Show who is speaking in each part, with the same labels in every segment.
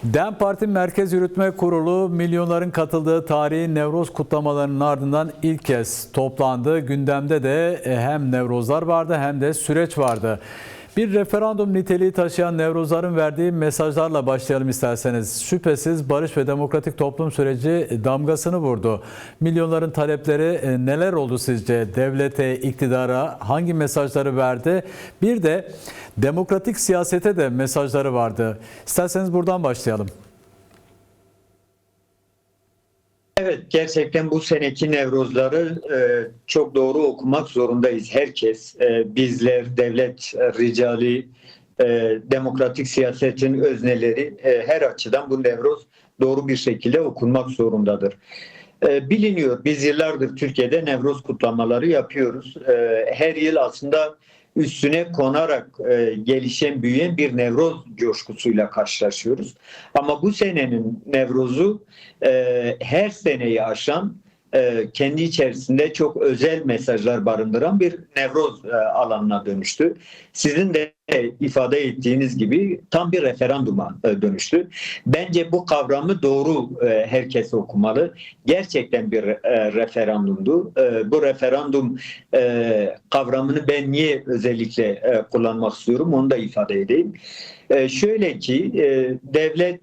Speaker 1: DEM Parti Merkez Yürütme Kurulu milyonların katıldığı tarihi Nevroz kutlamalarının ardından ilk kez toplandı. Gündemde de hem Nevrozlar vardı hem de süreç vardı. Bir referandum niteliği taşıyan Nevrozların verdiği mesajlarla başlayalım isterseniz. Şüphesiz barış ve demokratik toplum süreci damgasını vurdu. Milyonların talepleri neler oldu sizce? Devlete, iktidara hangi mesajları verdi? Bir de demokratik siyasete de mesajları vardı. İsterseniz buradan başlayalım.
Speaker 2: Evet, gerçekten bu seneki Nevrozları çok doğru okumak zorundayız. Herkes, bizler, devlet ricali, demokratik siyasetin özneleri her açıdan bu Nevroz doğru bir şekilde okunmak zorundadır. Biliniyor, biz yıllardır Türkiye'de Nevroz kutlamaları yapıyoruz. Her yıl aslında üstüne konarak gelişen, büyüyen bir Nevroz coşkusuyla karşılaşıyoruz. Ama bu senenin Nevroz'u her seneyi aşan, kendi içerisinde çok özel mesajlar barındıran bir Nevroz alanına dönüştü. Sizin de ifade ettiğiniz gibi tam bir referanduma dönüştü. Bence bu kavramı doğru herkes okumalı. Gerçekten bir referandumdu. Bu referandum kavramını ben niye özellikle kullanmak istiyorum onu da ifade edeyim. Şöyle ki devlet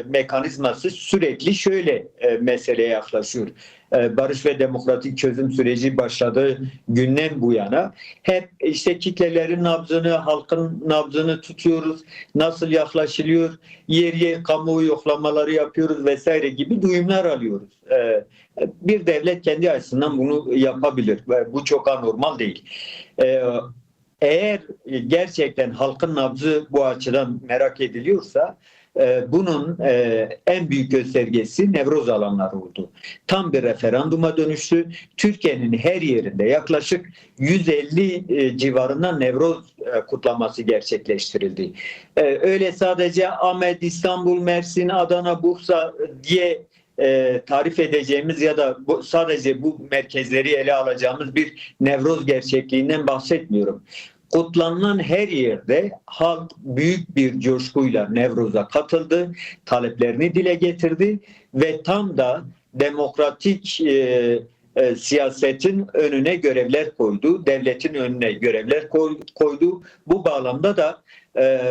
Speaker 2: mekanizması sürekli şöyle meseleye yaklaşıyor. Barış ve demokratik çözüm süreci başladığı günden bu yana hep işte kitlelerin nabzını, halkın nabzını tutuyoruz. Nasıl yaklaşılıyor? Yer yer kamuoyu yoklamaları yapıyoruz vesaire gibi duyumlar alıyoruz. Bir devlet kendi açısından bunu yapabilir. Bu çok anormal değil. Eğer gerçekten halkın nabzı bu açıdan merak ediliyorsa bunun en büyük göstergesi Nevroz alanları oldu. Tam bir referanduma dönüştü. Türkiye'nin her yerinde yaklaşık 150 civarında Nevroz kutlaması gerçekleştirildi. Öyle sadece Ahmet, İstanbul, Mersin, Adana, Bursa diye tarif edeceğimiz ya da sadece bu merkezleri ele alacağımız bir Nevroz gerçekliğinden bahsetmiyorum. Kutlanılan her yerde halk büyük bir coşkuyla Nevroz'a katıldı, taleplerini dile getirdi ve tam da demokratik siyasetin önüne görevler koydu, devletin önüne görevler koydu. Bu bağlamda da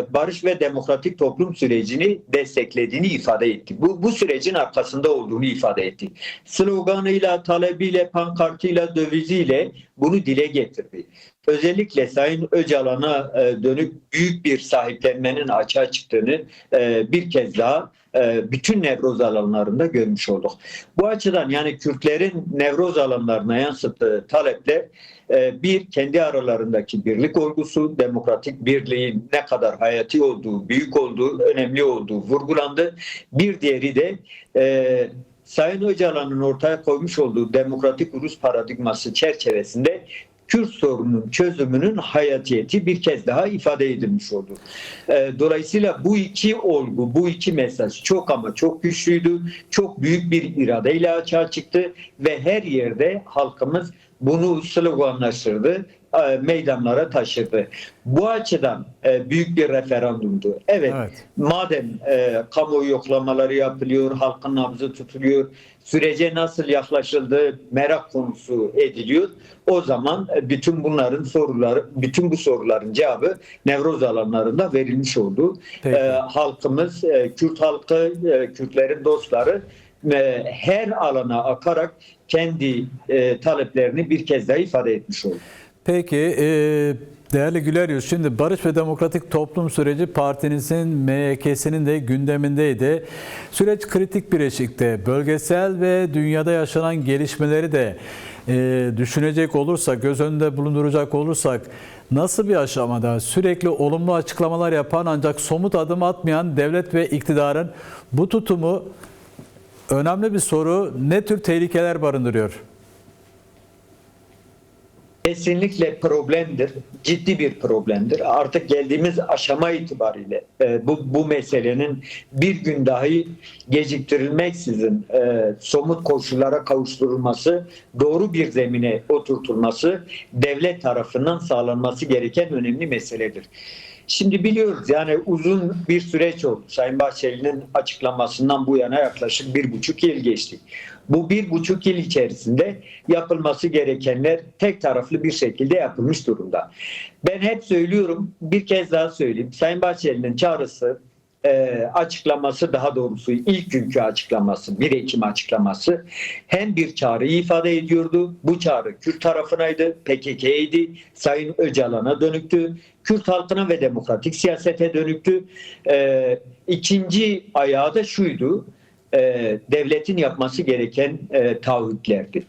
Speaker 2: barış ve demokratik toplum sürecini desteklediğini ifade etti. Bu sürecin arkasında olduğunu ifade etti. Sloganıyla, talebiyle, pankartıyla, döviziyle bunu dile getirdi. Özellikle Sayın Öcalan'a dönük büyük bir sahiplenmenin açığa çıktığını bir kez daha bütün Nevroz alanlarında görmüş olduk. Bu açıdan yani Kürtlerin Nevroz alanlarına yansıttığı talepler bir kendi aralarındaki birlik olgusu, demokratik birliğin ne kadar hayati olduğu, büyük olduğu, önemli olduğu vurgulandı. Bir diğeri de Sayın Öcalan'ın ortaya koymuş olduğu demokratik ulus paradigması çerçevesinde Kürt sorununun çözümünün hayatiyeti bir kez daha ifade edilmiş oldu. Dolayısıyla bu iki olgu, bu iki mesaj çok ama çok güçlüydü. Çok büyük bir iradeyle açığa çıktı ve her yerde halkımız bunu sloganlaştırdı, meydanlara taşıdı. Bu açıdan büyük bir referandumdu. Evet. Madem kamuoyu yoklamaları yapılıyor, halkın nabzı tutuluyor, sürece nasıl yaklaşıldığı merak konusu ediliyor. O zaman bütün bunların soruları, bütün bu soruların cevabı Nevroz alanlarında verilmiş oldu. Halkımız, Kürt halkı, Kürtlerin dostları her alana akarak kendi taleplerini bir kez daha ifade etmiş oldu.
Speaker 1: Peki, değerli Güler Yüz, şimdi Barış ve Demokratik Toplum süreci partinizin, MYK'sinin de gündemindeydi. Süreç kritik bir eşikte. Bölgesel ve dünyada yaşanan gelişmeleri de düşünecek olursak, göz önünde bulunduracak olursak nasıl bir aşamada sürekli olumlu açıklamalar yapan ancak somut adım atmayan devlet ve iktidarın bu tutumu önemli bir soru. Ne tür tehlikeler barındırıyor?
Speaker 2: Kesinlikle problemdir. Ciddi bir problemdir. Artık geldiğimiz aşama itibariyle bu meselenin bir gün dahi geciktirilmeksizin somut koşullara kavuşturulması, doğru bir zemine oturtulması devlet tarafından sağlanması gereken önemli meseledir. Şimdi biliyoruz yani uzun bir süreç oldu. Sayın Bahçeli'nin açıklamasından bu yana yaklaşık 1,5 yıl geçti. Bu 1,5 yıl içerisinde yapılması gerekenler tek taraflı bir şekilde yapılmış durumda. Ben hep söylüyorum, bir kez daha söyleyeyim. Sayın Bahçeli'nin çağrısı, açıklaması, daha doğrusu ilk günkü açıklaması, 1 Ekim açıklaması hem bir çağrıyı ifade ediyordu. Bu çağrı Kürt tarafınaydı, PKK'ydi, Sayın Öcalan'a dönüktü, Kürt halkına ve demokratik siyasete dönüktü. İkinci ayağı da şuydu: devletin yapması gereken taahhütlerdi.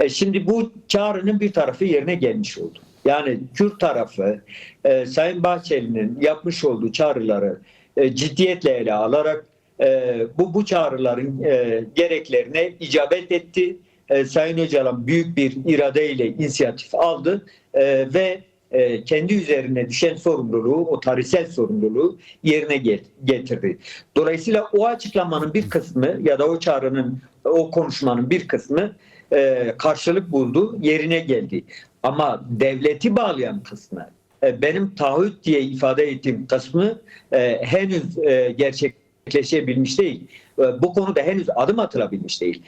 Speaker 2: Şimdi bu çağrının bir tarafı yerine gelmiş oldu. Yani Kürt tarafı Sayın Bahçeli'nin yapmış olduğu çağrıları ciddiyetle ele alarak bu çağrıların gereklerine icabet etti. Sayın Öcalan büyük bir iradeyle inisiyatif aldı ve kendi üzerine düşen sorumluluğu, o tarihsel sorumluluğu yerine getirdi. Dolayısıyla o açıklamanın bir kısmı ya da o çağrının, o konuşmanın bir kısmı karşılık buldu, yerine geldi. Ama devleti bağlayan kısmı, benim taahhüt diye ifade ettiğim kısmı henüz gerçekleşebilmiş değil. Bu konuda henüz adım atılabilmiş değil.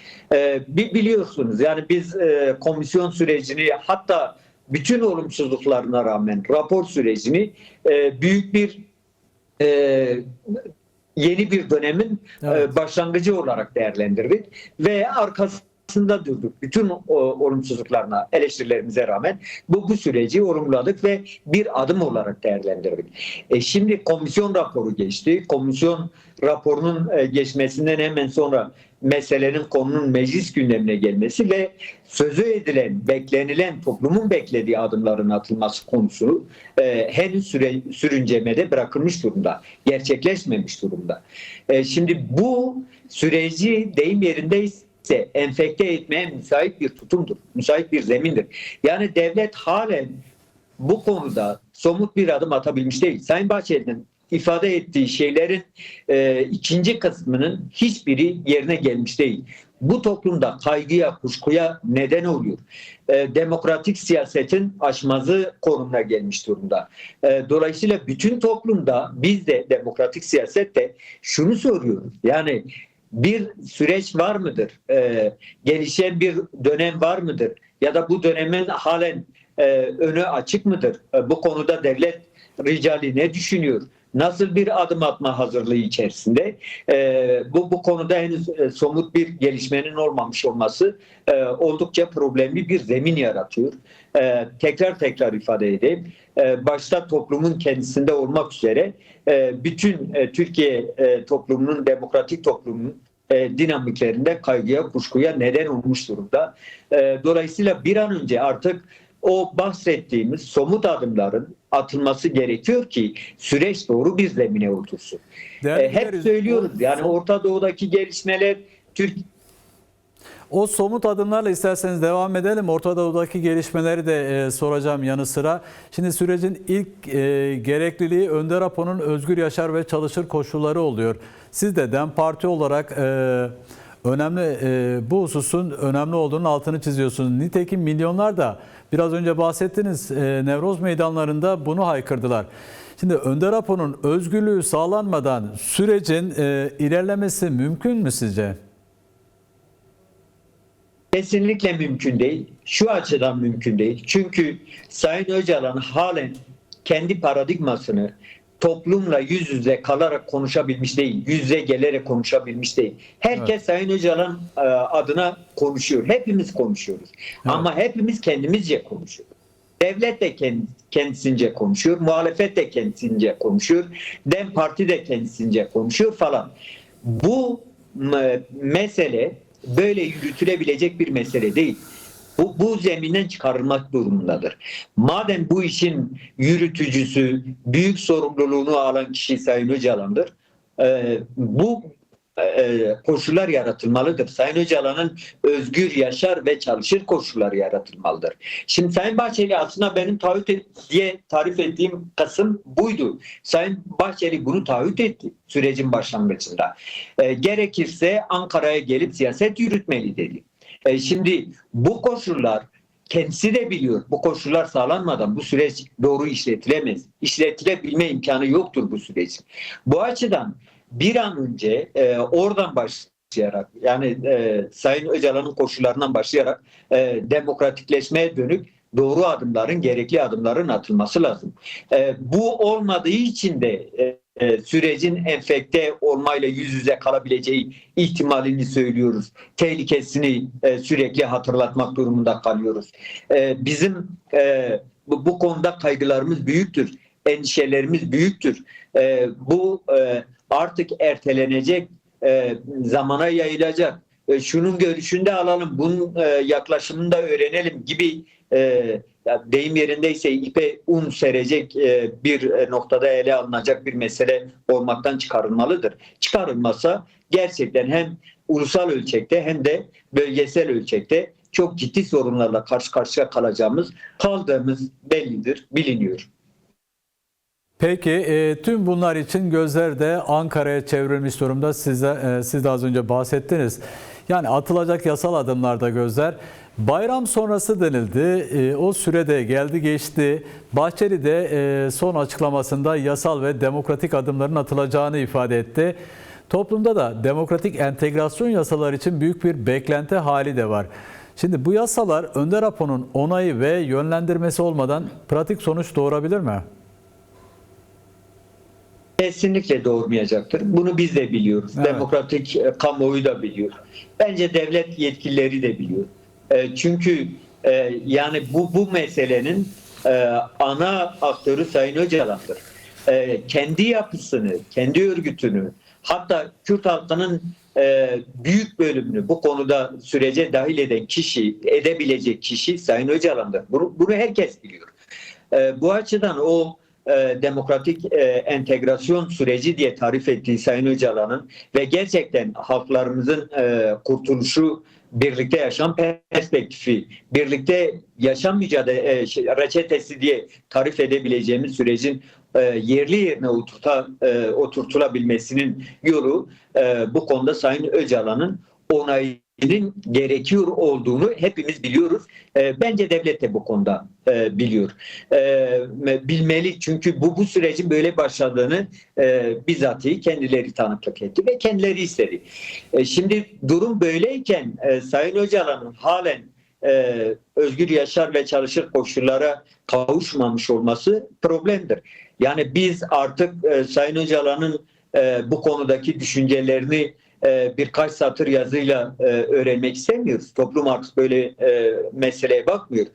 Speaker 2: Biliyorsunuz yani biz komisyon sürecini, hatta bütün olumsuzluklarına rağmen rapor sürecini büyük bir yeni bir dönemin başlangıcı olarak değerlendirdik ve arkasında durduk. Bütün olumsuzluklarına, eleştirilerimize rağmen bu süreci yorumladık ve bir adım olarak değerlendirdik. Şimdi komisyon raporu geçti. Komisyon raporunun geçmesinden hemen sonra meselenin, konunun meclis gündemine gelmesi ve sözü edilen, beklenilen, toplumun beklediği adımların atılması konusu henüz sürüncemede bırakılmış durumda. Gerçekleşmemiş durumda. Şimdi bu süreci deyim yerindeyse enfekte etmeye müsait bir tutumdur. Müsait bir zemindir. Yani devlet halen bu konuda somut bir adım atabilmiş değil. Sayın Bahçeli'nin ifade ettiği şeylerin ikinci kısmının hiçbiri yerine gelmiş değil. Bu toplumda kaygıya, kuşkuya neden oluyor. Demokratik siyasetin aşmazı konumuna gelmiş durumda. Dolayısıyla bütün toplumda, biz de demokratik siyasette şunu soruyoruz. Yani bir süreç var mıdır? Gelişen bir dönem var mıdır? Ya da bu dönemin halen önü açık mıdır? Bu konuda devlet ricali ne düşünüyor? Nasıl bir adım atma hazırlığı içerisinde? Bu konuda henüz somut bir gelişmenin olmamış olması oldukça problemli bir zemin yaratıyor. Tekrar ifade edeyim. Başta toplumun kendisinde olmak üzere bütün Türkiye toplumunun, demokratik toplumunun dinamiklerinde kaygıya, kuşkuya neden olmuş durumda. Dolayısıyla bir an önce artık o bahsettiğimiz somut adımların atılması gerekiyor ki süreç doğru bir zemine otursun. Hep söylüyoruz yani Orta Doğu'daki gelişmeler
Speaker 1: O somut adımlarla isterseniz devam edelim. Orta Doğu'daki gelişmeleri de soracağım yanı sıra. Şimdi sürecin ilk gerekliliği Önder Apo'nun özgür yaşar ve çalışır koşulları oluyor. Siz de DEM Parti olarak önemli bu hususun önemli olduğunun altını çiziyorsunuz. Nitekim milyonlar da biraz önce bahsettiniz Nevroz meydanlarında bunu haykırdılar. Şimdi Önder Apo'nun özgürlüğü sağlanmadan sürecin ilerlemesi mümkün mü sizce?
Speaker 2: Kesinlikle mümkün değil. Şu açıdan mümkün değil. Çünkü Sayın Öcalan halen kendi paradigmasını toplumla yüz yüze kalarak konuşabilmiş değil. Yüz yüze gelerek konuşabilmiş değil. Herkes evet. Sayın Öcalan adına konuşuyor. Hepimiz konuşuyoruz. Evet. Ama hepimiz kendimizce konuşuyoruz. Devlet de kendisince konuşuyor. Muhalefet de kendisince konuşuyor. DEM Parti de kendisince konuşuyor falan. Bu mesele böyle yürütülebilecek bir mesele değil. Bu zeminden çıkarılmak durumundadır. Madem bu işin yürütücüsü, büyük sorumluluğunu alan kişi Sayın Öcalan'dır, bu koşullar yaratılmalıdır. Sayın Öcalan'ın özgür yaşar ve çalışır koşulları yaratılmalıdır. Şimdi Sayın Bahçeli aslında benim taahhüt diye tarif ettiğim kısım buydu. Sayın Bahçeli bunu taahhüt etti sürecin başlangıcında. Gerekirse Ankara'ya gelip siyaset yürütmeli dedi. Şimdi bu koşullar kendisi de biliyor. Bu koşullar sağlanmadan bu süreç doğru işletilemez. İşletilebilme imkanı yoktur bu sürecin. Bu açıdan bir an önce oradan başlayarak, yani Sayın Öcalan'ın koşullarından başlayarak demokratikleşmeye dönük doğru adımların, gerekli adımların atılması lazım. Bu olmadığı için de sürecin enfekte olmayla yüz yüze kalabileceği ihtimalini söylüyoruz. Tehlikesini sürekli hatırlatmak durumunda kalıyoruz. Bizim bu konuda kaygılarımız büyüktür, endişelerimiz büyüktür. Bu artık ertelenecek, zamana yayılacak. Şunun görüşünü de alalım, bunun yaklaşımını da öğrenelim gibi, deyim yerindeyse ipe un serecek bir noktada ele alınacak bir mesele olmaktan çıkarılmalıdır. Çıkarılmasa gerçekten hem ulusal ölçekte hem de bölgesel ölçekte çok ciddi sorunlarla karşı karşıya kaldığımız bellidir, biliniyor.
Speaker 1: Peki tüm bunlar için gözler de Ankara'ya çevrilmiş durumda. Siz de az önce bahsettiniz. Yani atılacak yasal adımlarda gözler. Bayram sonrası denildi. O sürede geldi geçti. Bahçeli de son açıklamasında yasal ve demokratik adımların atılacağını ifade etti. Toplumda da demokratik entegrasyon yasaları için büyük bir beklenti hali de var. Şimdi bu yasalar Önder Apo'nun onayı ve yönlendirmesi olmadan pratik sonuç doğurabilir mi?
Speaker 2: Kesinlikle doğurmayacaktır. Bunu biz de biliyoruz.
Speaker 1: Evet.
Speaker 2: Demokratik kamuoyu da biliyor. Bence devlet yetkilileri de biliyor. Çünkü yani bu meselenin ana aktörü Sayın Öcalan'dır. Kendi yapısını, kendi örgütünü, hatta Kürt halkının büyük bölümünü bu konuda sürece dahil edebilecek kişi Sayın Öcalan'dır. Bunu herkes biliyor. Bu açıdan o demokratik entegrasyon süreci diye tarif ettiği Sayın Öcalan'ın ve gerçekten halklarımızın kurtuluşu, birlikte yaşam perspektifi, birlikte yaşam mücadele reçetesi diye tarif edebileceğimiz sürecin yerli yerine oturtulabilmesinin yolu bu konuda Sayın Öcalan'ın onayının gerekiyor olduğunu hepimiz biliyoruz. Bence devlet de bu konuda biliyor. Bilmeli, çünkü bu sürecin böyle başladığını bizatihi kendileri tanıklık etti ve kendileri istedi. Şimdi durum böyleyken Sayın Öcalan'ın halen özgür yaşar ve çalışır koşullara kavuşmamış olması problemdir. Yani biz artık Sayın Öcalan'ın bu konudaki düşüncelerini birkaç satır yazıyla öğrenmek istemiyoruz. Toplum artık böyle meseleye bakmıyor.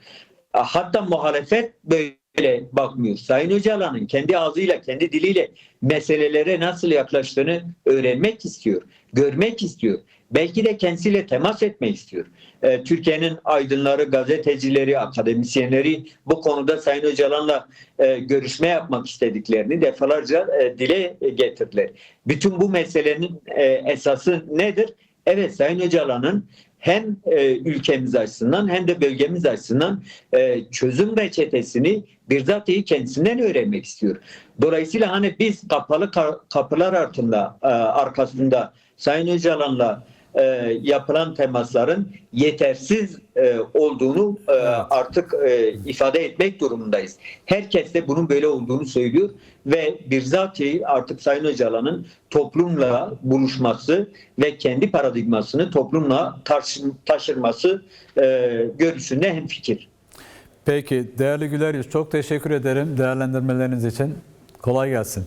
Speaker 2: Hatta muhalefet böyle bakmıyor. Sayın Öcalan'ın kendi ağzıyla, kendi diliyle meselelere nasıl yaklaştığını öğrenmek istiyor, görmek istiyor. Belki de kendisiyle temas etmek istiyor. Türkiye'nin aydınları, gazetecileri, akademisyenleri bu konuda Sayın Öcalan'la görüşme yapmak istediklerini defalarca dile getirdiler. Bütün bu meselenin esası nedir? Evet, Sayın Öcalan'ın hem ülkemiz açısından hem de bölgemiz açısından çözüm reçetesini bizzatihi kendisinden öğrenmek istiyor. Dolayısıyla hani biz kapalı kapılar arkasında Sayın Öcalan'la yapılan temasların yetersiz olduğunu artık ifade etmek durumundayız. Herkes de bunun böyle olduğunu söylüyor ve bizzatihi artık Sayın Öcalan'ın toplumla buluşması ve kendi paradigmasını toplumla taşırması görüşünde hemfikir.
Speaker 1: Peki değerli Güler Yüz, çok teşekkür ederim değerlendirmeleriniz için. Kolay gelsin.